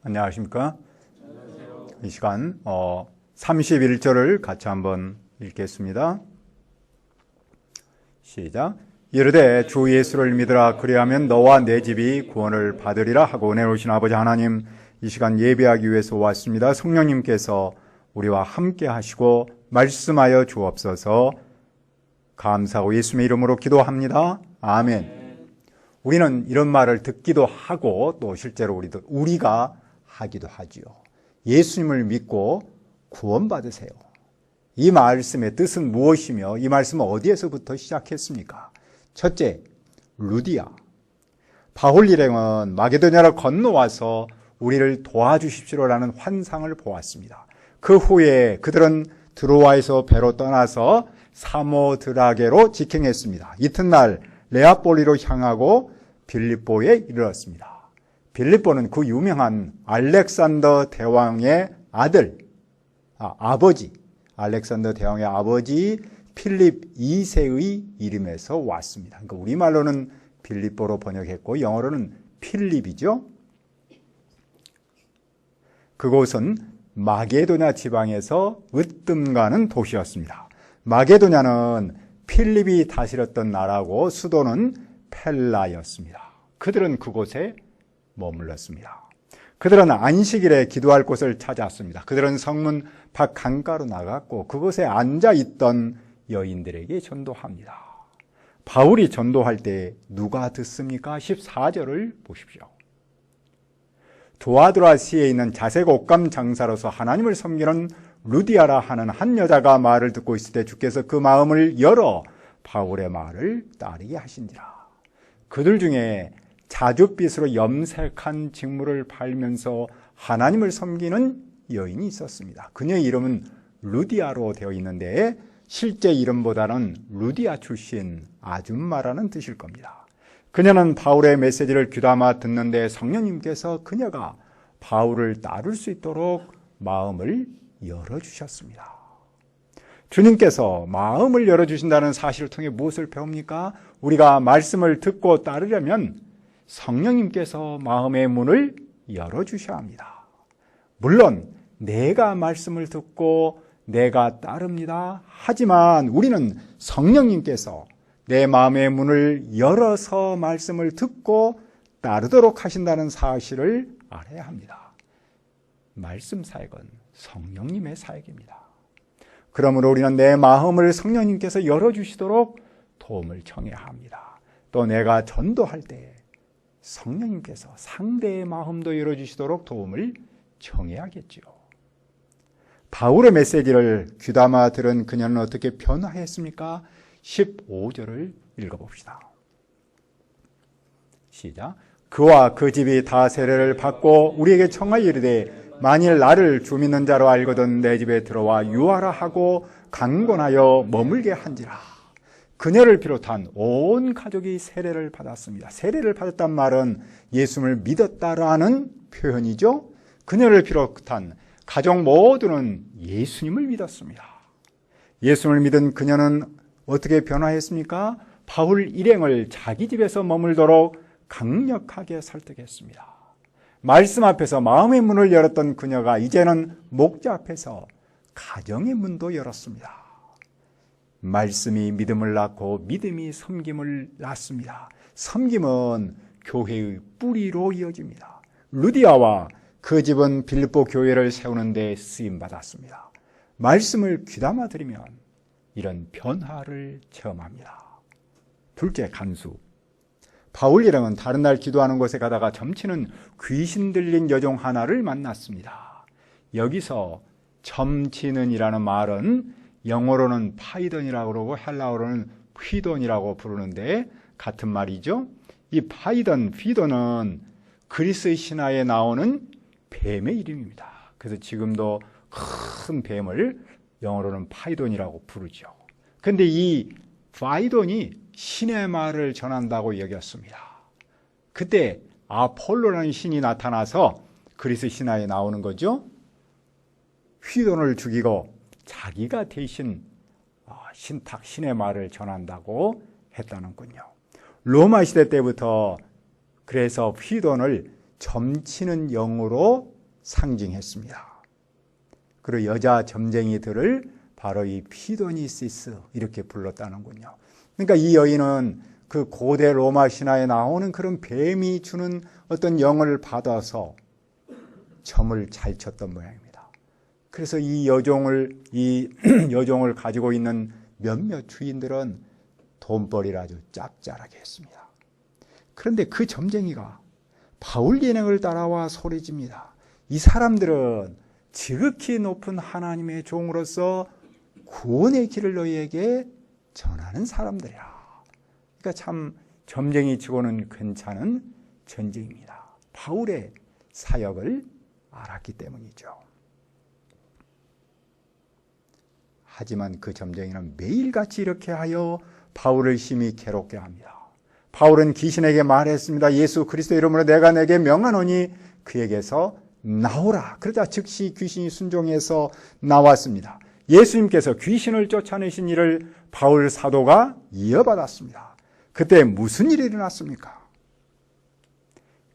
안녕하십니까? 이 시간 31절을 같이 한번 읽겠습니다. 시작. 이르되 주 예수를 믿으라. 그리하면 너와 내 집이 구원을 받으리라 하고 내놓으신 아버지 하나님, 이 시간 예배하기 위해서 왔습니다. 성령님께서 우리와 함께 하시고 말씀하여 주옵소서. 감사하고 예수님의 이름으로 기도합니다. 아멘. 우리는 이런 말을 듣기도 하고 또 실제로 우리가 하기도 하지요. 예수님을 믿고 구원받으세요. 이 말씀의 뜻은 무엇이며 이 말씀은 어디에서부터 시작했습니까? 첫째, 루디아. 바울 일행은 마게도냐를 건너와서 우리를 도와주십시오라는 환상을 보았습니다. 그 후에 그들은 드로아에서 배로 떠나서 사모드라게로 직행했습니다. 이튿날 레아폴리로 향하고 빌립보에 이르렀습니다. 빌립보는 그 유명한 알렉산더 대왕의 아버지, 알렉산더 대왕의 아버지 필립 2세의 이름에서 왔습니다. 그러니까 우리말로는 빌립보로 번역했고 영어로는 필립이죠. 그곳은 마게도냐 지방에서 으뜸가는 도시였습니다. 마게도냐는 필립이 다스렸던 나라고 수도는 펠라였습니다. 그들은 그곳에 머물렀습니다. 그들은 안식일에 기도할 곳을 찾았습니다. 그들은 성문 밖 강가로 나갔고 그곳에 앉아있던 여인들에게 전도합니다. 바울이 전도할 때 누가 듣습니까? 14절을 보십시오. 두아드라시에 있는 자색 옷감 장사로서 하나님을 섬기는 루디아라 하는 한 여자가 말을 듣고 있을 때 주께서 그 마음을 열어 바울의 말을 따르게 하신지라. 그들 중에 자줏빛으로 염색한 직물을 팔면서 하나님을 섬기는 여인이 있었습니다. 그녀의 이름은 루디아로 되어 있는데 실제 이름보다는 루디아 출신 아줌마라는 뜻일 겁니다. 그녀는 바울의 메시지를 귀담아 듣는데 성령님께서 그녀가 바울을 따를 수 있도록 마음을 열어주셨습니다. 주님께서 마음을 열어주신다는 사실을 통해 무엇을 배웁니까? 우리가 말씀을 듣고 따르려면 성령님께서 마음의 문을 열어주셔야 합니다. 물론 내가 말씀을 듣고 내가 따릅니다. 하지만 우리는 성령님께서 내 마음의 문을 열어서 말씀을 듣고 따르도록 하신다는 사실을 알아야 합니다. 말씀 사역은 성령님의 사역입니다. 그러므로 우리는 내 마음을 성령님께서 열어주시도록 도움을 청해야 합니다. 또 내가 전도할 때 성령님께서 상대의 마음도 열어주시도록 도움을 청해야겠죠. 바울의 메시지를 귀담아 들은 그녀는 어떻게 변화했습니까? 15절을 읽어봅시다. 시작. 그와 그 집이 다 세례를 받고 우리에게 청하여 이르되 만일 나를 주 믿는 자로 알거든 내 집에 들어와 유하라 하고 강권하여 머물게 한지라. 그녀를 비롯한 온 가족이 세례를 받았습니다. 세례를 받았단 말은 예수를 믿었다라는 표현이죠. 그녀를 비롯한 가족 모두는 예수님을 믿었습니다. 예수를 믿은 그녀는 어떻게 변화했습니까? 바울 일행을 자기 집에서 머물도록 강력하게 설득했습니다. 말씀 앞에서 마음의 문을 열었던 그녀가 이제는 목자 앞에서 가정의 문도 열었습니다. 말씀이 믿음을 낳고 믿음이 섬김을 낳습니다. 섬김은 교회의 뿌리로 이어집니다. 루디아와 그 집은 빌립보 교회를 세우는 데 쓰임받았습니다. 말씀을 귀담아 들으면 이런 변화를 체험합니다. 둘째, 간수. 바울 일행은 다른 날 기도하는 곳에 가다가 점치는 귀신 들린 여종 하나를 만났습니다. 여기서 점치는이라는 말은 영어로는 파이던이라고 그러고 헬라어로는 휘돈이라고 부르는데 같은 말이죠. 이 파이던, 휘돈은 그리스 신화에 나오는 뱀의 이름입니다. 그래서 지금도 큰 뱀을 영어로는 파이돈이라고 부르죠. 그런데 이 파이돈이 신의 말을 전한다고 여겼습니다. 그때 아폴로라는 신이 나타나서 그리스 신화에 나오는 거죠. 휘돈을 죽이고 자기가 대신 신탁, 신의 말을 전한다고 했다는군요. 로마 시대 때부터 그래서 휘돈을 점치는 영으로 상징했습니다. 그리고 여자 점쟁이들을 바로 이 피도니시스 이렇게 불렀다는군요. 그러니까 이 여인은 그 고대 로마 신화에 나오는 그런 뱀이 주는 어떤 영을 받아서 점을 잘 쳤던 모양입니다. 그래서 이 여종을 가지고 있는 몇몇 주인들은 돈벌이를 아주 짭짤하게 했습니다. 그런데 그 점쟁이가 바울 일행을 따라와 소리집니다. 이 사람들은 지극히 높은 하나님의 종으로서 구원의 길을 너희에게 전하는 사람들이야. 그러니까 참 점쟁이 치고는 괜찮은 전쟁입니다. 바울의 사역을 알았기 때문이죠. 하지만 그 점쟁이는 매일같이 이렇게 하여 바울을 심히 괴롭게 합니다. 바울은 귀신에게 말했습니다. 예수 그리스도 이름으로 내가 내게 명하노니 그에게서 나오라. 그러자 즉시 귀신이 순종해서 나왔습니다. 예수님께서 귀신을 쫓아내신 일을 바울 사도가 이어받았습니다. 그때 무슨 일이 일어났습니까?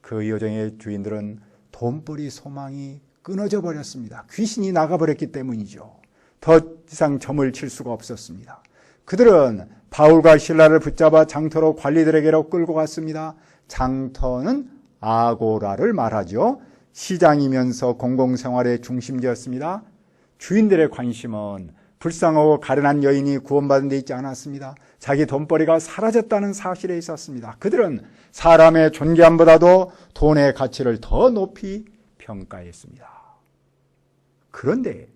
그 여정의 주인들은 돈벌이 소망이 끊어져 버렸습니다. 귀신이 나가버렸기 때문이죠. 더 이상 점을 칠 수가 없었습니다. 그들은 바울과 실라를 붙잡아 장터로 관리들에게로 끌고 갔습니다. 장터는 아고라를 말하죠. 시장이면서 공공생활의 중심지였습니다. 주인들의 관심은 불쌍하고 가련한 여인이 구원받은 데 있지 않았습니다. 자기 돈벌이가 사라졌다는 사실에 있었습니다. 그들은 사람의 존귀함보다도 돈의 가치를 더 높이 평가했습니다. 그런데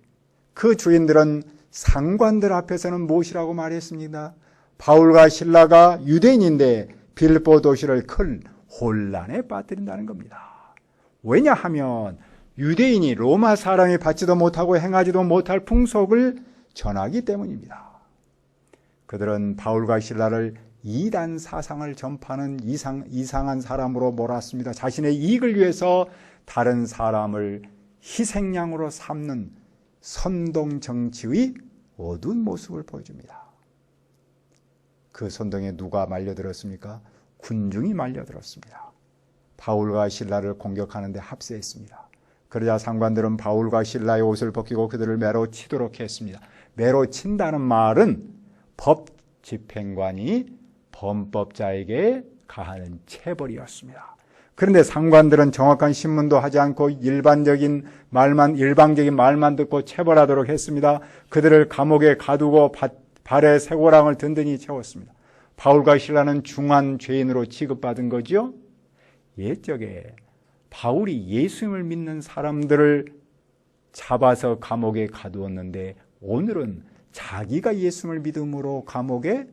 그 주인들은 상관들 앞에서는 무엇이라고 말했습니다. 바울과 실라가 유대인인데 빌립보 도시를 큰 혼란에 빠뜨린다는 겁니다. 왜냐하면 유대인이 로마 사람이 받지도 못하고 행하지도 못할 풍속을 전하기 때문입니다. 그들은 바울과 실라를 이단 사상을 전파하는 이상한 사람으로 몰았습니다. 자신의 이익을 위해서 다른 사람을 희생양으로 삼는 선동 정치의 어두운 모습을 보여줍니다. 그 선동에 누가 말려들었습니까? 군중이 말려들었습니다. 바울과 실라를 공격하는 데 합세했습니다. 그러자 상관들은 바울과 실라의 옷을 벗기고 그들을 매로 치도록 했습니다. 매로 친다는 말은 법 집행관이 범법자에게 가하는 체벌이었습니다. 그런데 상관들은 정확한 신문도 하지 않고 일방적인 말만 듣고 체벌하도록 했습니다. 그들을 감옥에 가두고 발에 쇠고랑을 든든히 채웠습니다. 바울과 실라는 중한 죄인으로 취급받은 거죠. 옛적에 바울이 예수님을 믿는 사람들을 잡아서 감옥에 가두었는데 오늘은 자기가 예수님을 믿음으로 감옥에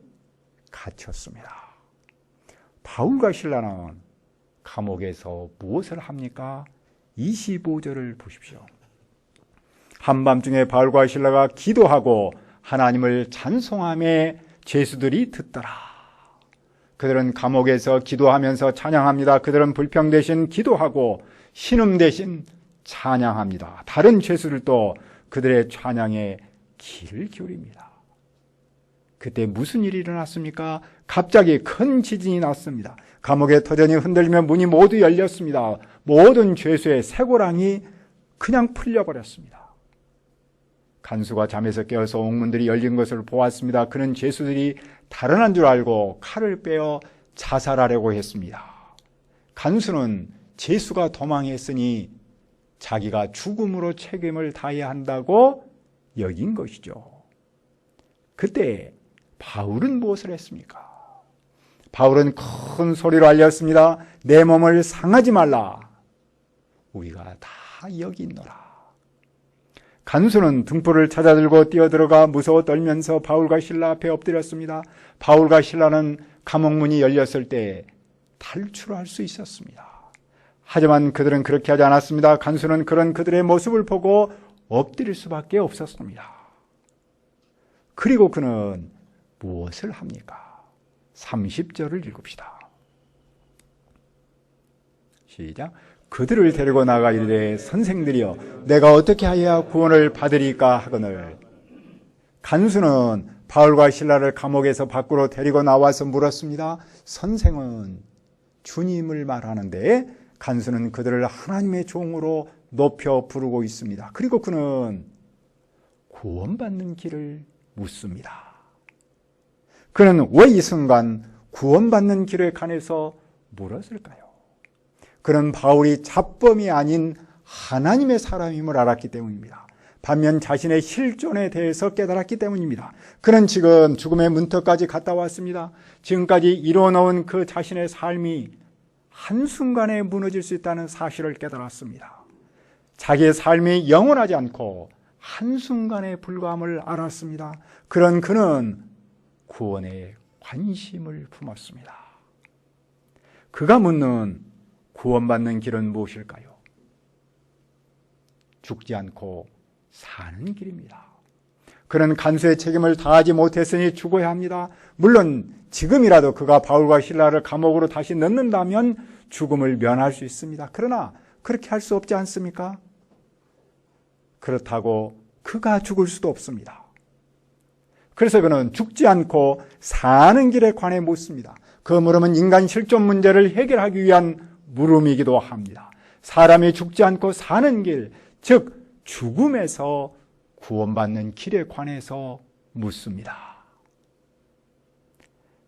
갇혔습니다. 바울과 실라는 감옥에서 무엇을 합니까? 25절을 보십시오. 한밤중에 바울과 실라가 기도하고 하나님을 찬송하며 죄수들이 듣더라. 그들은 감옥에서 기도하면서 찬양합니다. 그들은 불평 대신 기도하고 신음 대신 찬양합니다. 다른 죄수들도 그들의 찬양에 귀를 기울입니다. 그때 무슨 일이 일어났습니까? 갑자기 큰 지진이 났습니다. 감옥의 터전이 흔들리며 문이 모두 열렸습니다. 모든 죄수의 쇠고랑이 그냥 풀려버렸습니다. 간수가 잠에서 깨어서 옥문들이 열린 것을 보았습니다. 그는 죄수들이 달아난 줄 알고 칼을 빼어 자살하려고 했습니다. 간수는 죄수가 도망했으니 자기가 죽음으로 책임을 다해야 한다고 여긴 것이죠. 그때 바울은 무엇을 했습니까? 바울은 큰 소리로 알렸습니다. 내 몸을 상하지 말라. 우리가 다 여기 있노라. 간수는 등불을 찾아들고 뛰어들어가 무서워 떨면서 바울과 실라 앞에 엎드렸습니다. 바울과 실라는 감옥문이 열렸을 때 탈출할 수 있었습니다. 하지만 그들은 그렇게 하지 않았습니다. 간수는 그런 그들의 모습을 보고 엎드릴 수밖에 없었습니다. 그리고 그는 무엇을 합니까? 30절을 읽읍시다. 시작. 그들을 데리고 나가 이르되 선생들이여 내가 어떻게 하여야 구원을 받으리까 하거늘. 간수는 바울과 실라를 감옥에서 밖으로 데리고 나와서 물었습니다. 선생은 주님을 말하는데 간수는 그들을 하나님의 종으로 높여 부르고 있습니다. 그리고 그는 구원받는 길을 묻습니다. 그는 왜 이 순간 구원받는 길에 관해서 물었을까요? 그는 바울이 잡범이 아닌 하나님의 사람임을 알았기 때문입니다. 반면 자신의 실존에 대해서 깨달았기 때문입니다. 그는 지금 죽음의 문턱까지 갔다 왔습니다. 지금까지 이뤄놓은 그 자신의 삶이 한순간에 무너질 수 있다는 사실을 깨달았습니다. 자기의 삶이 영원하지 않고 한순간에 불과함을 알았습니다. 그런 그는 구원에 관심을 품었습니다. 그가 묻는 구원받는 길은 무엇일까요? 죽지 않고 사는 길입니다. 그는 간수의 책임을 다하지 못했으니 죽어야 합니다. 물론 지금이라도 그가 바울과 실라를 감옥으로 다시 넣는다면 죽음을 면할 수 있습니다. 그러나 그렇게 할 수 없지 않습니까? 그렇다고 그가 죽을 수도 없습니다. 그래서 그는 죽지 않고 사는 길에 관해 묻습니다. 그 물음은 인간 실존 문제를 해결하기 위한 물음이기도 합니다. 사람이 죽지 않고 사는 길, 즉 죽음에서 구원받는 길에 관해서 묻습니다.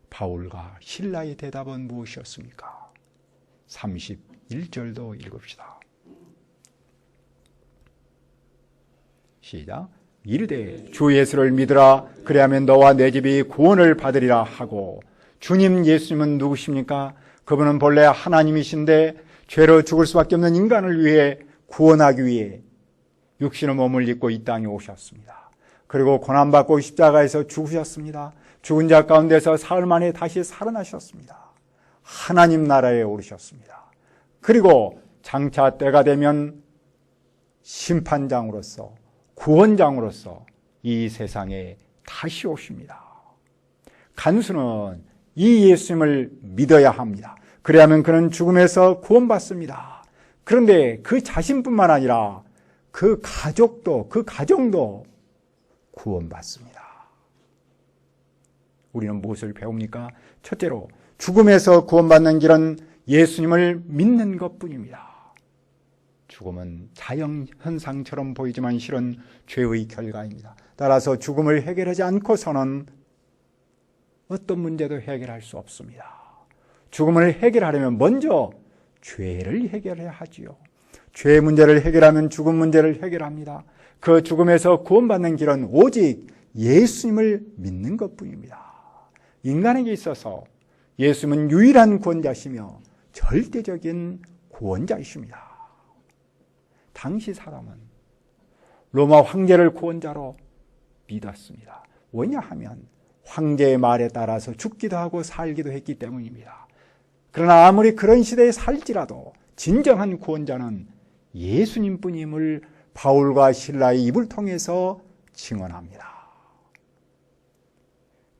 바울과 실라의 대답은 무엇이었습니까? 31절도 읽읍시다. 시작. 이르되 주 예수를 믿으라. 그리하면 너와 내 집이 구원을 받으리라 하고. 주님 예수님은 누구십니까? 그분은 본래 하나님이신데 죄로 죽을 수밖에 없는 인간을 위해 구원하기 위해 육신의 몸을 입고 이 땅에 오셨습니다. 그리고 고난받고 십자가에서 죽으셨습니다. 죽은 자 가운데서 사흘 만에 다시 살아나셨습니다. 하나님 나라에 오르셨습니다. 그리고 장차 때가 되면 심판장으로서 구원장으로서 이 세상에 다시 오십니다. 간수는 이 예수님을 믿어야 합니다. 그래야만 그는 죽음에서 구원받습니다. 그런데 그 자신뿐만 아니라 그 가족도, 그 가정도 구원받습니다. 우리는 무엇을 배웁니까? 첫째로 죽음에서 구원받는 길은 예수님을 믿는 것뿐입니다. 죽음은 자연현상처럼 보이지만 실은 죄의 결과입니다. 따라서 죽음을 해결하지 않고서는 어떤 문제도 해결할 수 없습니다. 죽음을 해결하려면 먼저 죄를 해결해야 하지요. 죄 문제를 해결하면 죽음 문제를 해결합니다. 그 죽음에서 구원받는 길은 오직 예수님을 믿는 것뿐입니다. 인간에게 있어서 예수님은 유일한 구원자시며 절대적인 구원자이십니다. 당시 사람은 로마 황제를 구원자로 믿었습니다. 왜냐하면 황제의 말에 따라서 죽기도 하고 살기도 했기 때문입니다. 그러나 아무리 그런 시대에 살지라도 진정한 구원자는 예수님뿐임을 바울과 실라의 입을 통해서 증언합니다.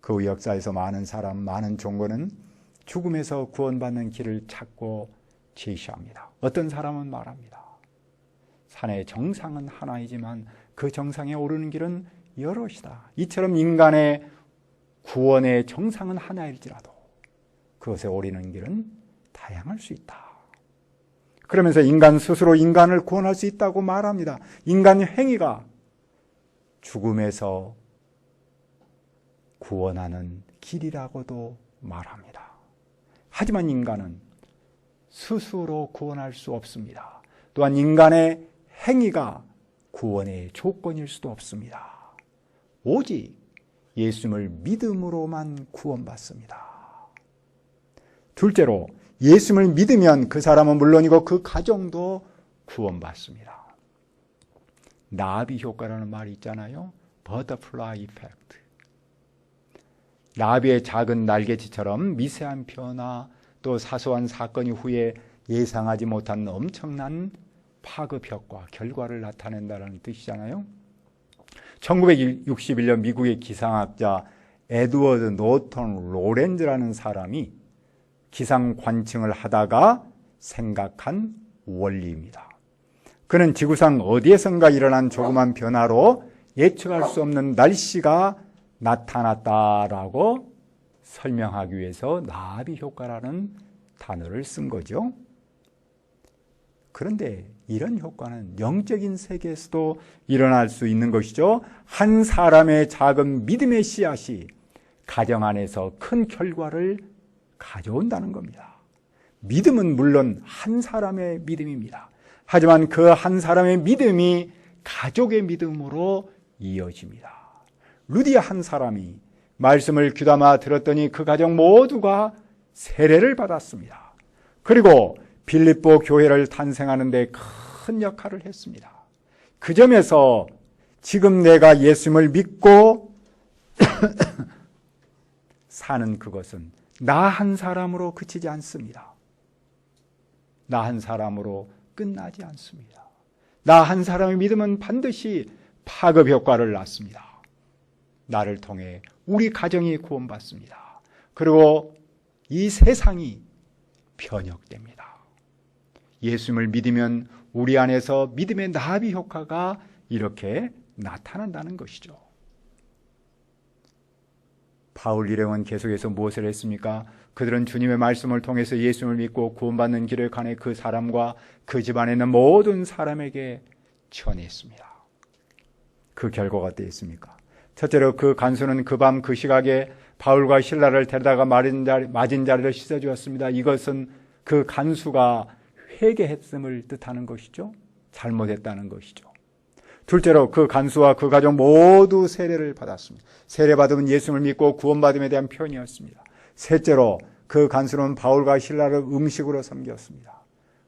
그 역사에서 많은 사람, 많은 종교는 죽음에서 구원받는 길을 찾고 제시합니다. 어떤 사람은 말합니다. 산의 정상은 하나이지만 그 정상에 오르는 길은 여럿이다. 이처럼 인간의 구원의 정상은 하나일지라도 그것에 오르는 길은 다양할 수 있다. 그러면서 인간 스스로 인간을 구원할 수 있다고 말합니다. 인간의 행위가 죽음에서 구원하는 길이라고도 말합니다. 하지만 인간은 스스로 구원할 수 없습니다. 또한 인간의 행위가 구원의 조건일 수도 없습니다. 오직 예수님을 믿음으로만 구원받습니다. 둘째로 예수님을 믿으면 그 사람은 물론이고 그 가정도 구원받습니다. 나비 효과라는 말이 있잖아요. 버터플라이 이펙트. 나비의 작은 날개짓처럼 미세한 변화 또 사소한 사건 이후에 예상하지 못한 엄청난 파급 효과, 결과를 나타낸다는 뜻이잖아요. 1961년 미국의 기상학자 에드워드 노턴 로렌즈라는 사람이 기상 관측을 하다가 생각한 원리입니다. 그는 지구상 어디에선가 일어난 조그만 변화로 예측할 수 없는 날씨가 나타났다라고 설명하기 위해서 나비 효과라는 단어를 쓴 거죠. 그런데 이런 효과는 영적인 세계에서도 일어날 수 있는 것이죠. 한 사람의 작은 믿음의 씨앗이 가정 안에서 큰 결과를 가져온다는 겁니다. 믿음은 물론 한 사람의 믿음입니다. 하지만 그 한 사람의 믿음이 가족의 믿음으로 이어집니다. 루디아 한 사람이 말씀을 귀담아 들었더니 그 가정 모두가 세례를 받았습니다. 그리고 빌립보 교회를 탄생하는 데 큰 역할을 했습니다. 그 점에서 지금 내가 예수님을 믿고 사는 그것은 나 한 사람으로 그치지 않습니다. 나 한 사람으로 끝나지 않습니다. 나 한 사람의 믿음은 반드시 파급 효과를 낳습니다. 나를 통해 우리 가정이 구원받습니다. 그리고 이 세상이 변혁됩니다. 예수님을 믿으면 우리 안에서 믿음의 나비 효과가 이렇게 나타난다는 것이죠. 바울 일행은 계속해서 무엇을 했습니까? 그들은 주님의 말씀을 통해서 예수님을 믿고 구원받는 길을 가네 그 사람과 그 집안에 있는 모든 사람에게 전했습니다. 그 결과가 어땠습니까? 첫째로 그 간수는 그 밤 그 시각에 바울과 실라를 데려다가 맞은 자리를 씻어주었습니다. 이것은 그 간수가 회개했음을 뜻하는 것이죠. 잘못했다는 것이죠. 둘째로 그 간수와 그 가족 모두 세례를 받았습니다. 세례받으면 예수님을 믿고 구원받음에 대한 표현이었습니다. 셋째로 그 간수는 바울과 실라를 음식으로 섬겼습니다.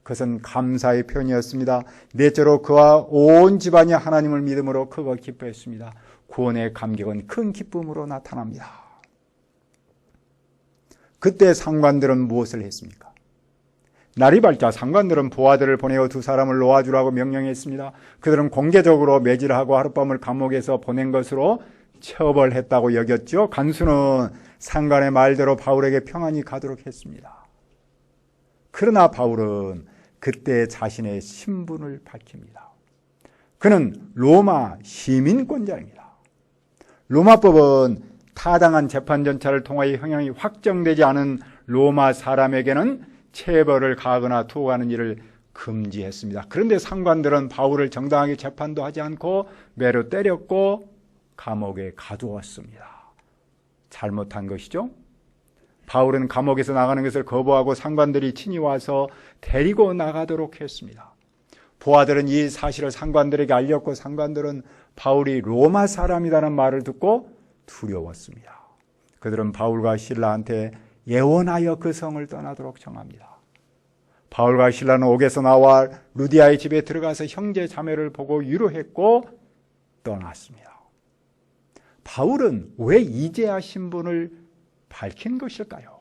그것은 감사의 표현이었습니다. 넷째로 그와 온 집안이 하나님을 믿음으로 크고 기뻐했습니다. 구원의 감격은 큰 기쁨으로 나타납니다. 그때 상관들은 무엇을 했습니까? 날이 밝자 상관들은 부하들을 보내어 두 사람을 놓아주라고 명령했습니다. 그들은 공개적으로 매질하고 하룻밤을 감옥에서 보낸 것으로 처벌했다고 여겼죠. 간수는 상관의 말대로 바울에게 평안히 가도록 했습니다. 그러나 바울은 그때 자신의 신분을 밝힙니다. 그는 로마 시민권자입니다. 로마법은 타당한 재판 절차를 통하여 형량이 확정되지 않은 로마 사람에게는 체벌을 가하거나 투옥하는 일을 금지했습니다. 그런데 상관들은 바울을 정당하게 재판도 하지 않고 매로 때렸고 감옥에 가두었습니다. 잘못한 것이죠. 바울은 감옥에서 나가는 것을 거부하고 상관들이 친히 와서 데리고 나가도록 했습니다. 부하들은 이 사실을 상관들에게 알렸고 상관들은 바울이 로마 사람이라는 말을 듣고 두려웠습니다. 그들은 바울과 실라한테 예원하여 그 성을 떠나도록 정합니다. 바울과 실라는 옥에서 나와 루디아의 집에 들어가서 형제 자매를 보고 위로했고 떠났습니다. 바울은 왜 이제야 신분을 밝힌 것일까요?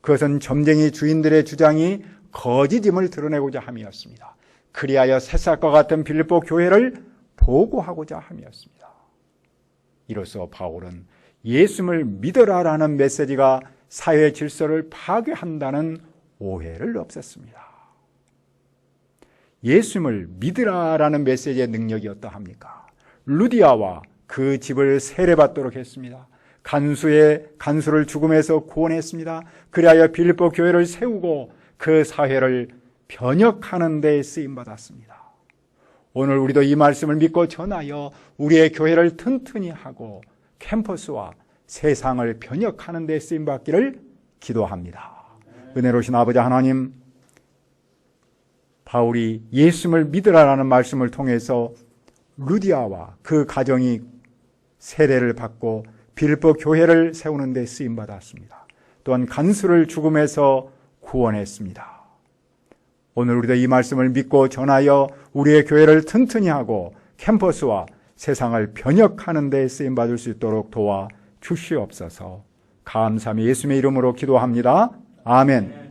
그것은 점쟁이 주인들의 주장이 거짓임을 드러내고자 함이었습니다. 그리하여 새싹과 같은 빌립보 교회를 보고하고자 함이었습니다. 이로써 바울은 예수님을 믿어라라는 메시지가 사회 질서를 파괴한다는 오해를 없앴습니다. 예수님을 믿으라라는 메시지의 능력이 어떠합니까? 루디아와 그 집을 세례받도록 했습니다. 간수를 죽음에서 구원했습니다. 그리하여 빌립보 교회를 세우고 그 사회를 변혁하는 데 쓰임받았습니다. 오늘 우리도 이 말씀을 믿고 전하여 우리의 교회를 튼튼히 하고 캠퍼스와 세상을 변혁하는 데 쓰임받기를 기도합니다. 은혜로우신 아버지 하나님, 바울이 예수님을 믿으라라는 말씀을 통해서 루디아와 그 가정이 세례를 받고 빌립보 교회를 세우는 데 쓰임받았습니다. 또한 간수를 죽음에서 구원했습니다. 오늘 우리도 이 말씀을 믿고 전하여 우리의 교회를 튼튼히 하고 캠퍼스와 세상을 변혁하는 데 쓰임받을 수 있도록 도와 주시옵소서. 감사하며 예수님의 이름으로 기도합니다. 아멘.